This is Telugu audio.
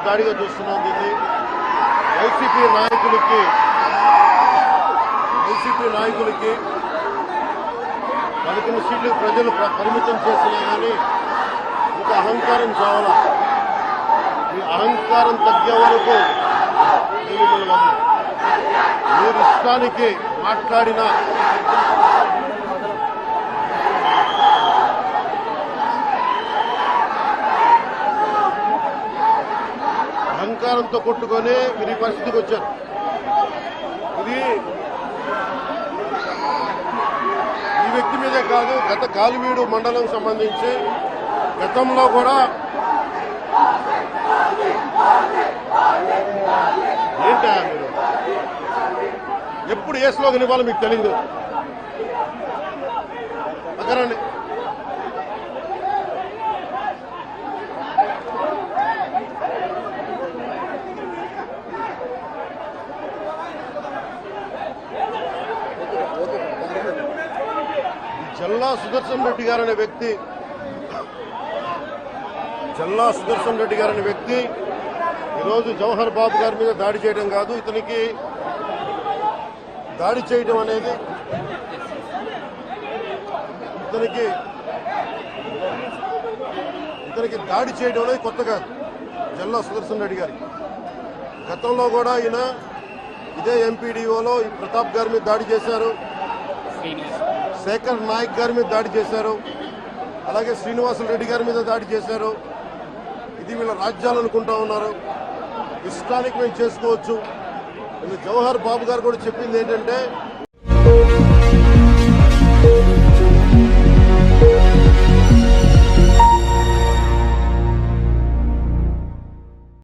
దాడిగా చూస్తున్నాం. దీన్ని వైసీపీ నాయకులకి 11 సీట్లు ప్రజలు పరిమితం చేసినా కానీ ఇంకా అహంకారం చావాలా. ఈ అహంకారం తగ్గే వరకు మీరు ఇష్టానికి మాట్లాడిన అహంకారంతో కొట్టుకొని మీరు ఈ పరిస్థితికి వచ్చారు. ఇది ఈ వ్యక్తి మీదే కాదు, గత కాలువీడు మండలం సంబంధించి గతంలో కూడా ఏంటా మీరు ఎప్పుడు ఏ స్లోగన్ ఇవ్వాలో మీకు తెలియదు. అక్కడండి జల్లా సుదర్శన్ రెడ్డి గారనే వ్యక్తి ఈరోజు జవహర్ బాబు గారి మీద దాడి చేయడం కాదు, ఇతనికి దాడి చేయడం అనేది దాడి చేయడం అనేది కొత్త కాదు. జల్లా సుదర్శన్ రెడ్డి గారికి గతంలో కూడా ఈయన ఇదే ఎంపీడీఓలో ఈ ప్రతాప్ గారి మీద దాడి చేశారు, శేఖర్ నాయక్ గారి మీద దాడి చేశారు, అలాగే శ్రీనివాసులు రెడ్డి గారి మీద దాడి చేశారు. ఇది వీళ్ళ రాజ్యాలు అనుకుంటా ఉన్నారు. ఇష్టానికి మేము చేసుకోవచ్చు. జవహర్ బాబు గారు కూడా చెప్పింది ఏంటంటే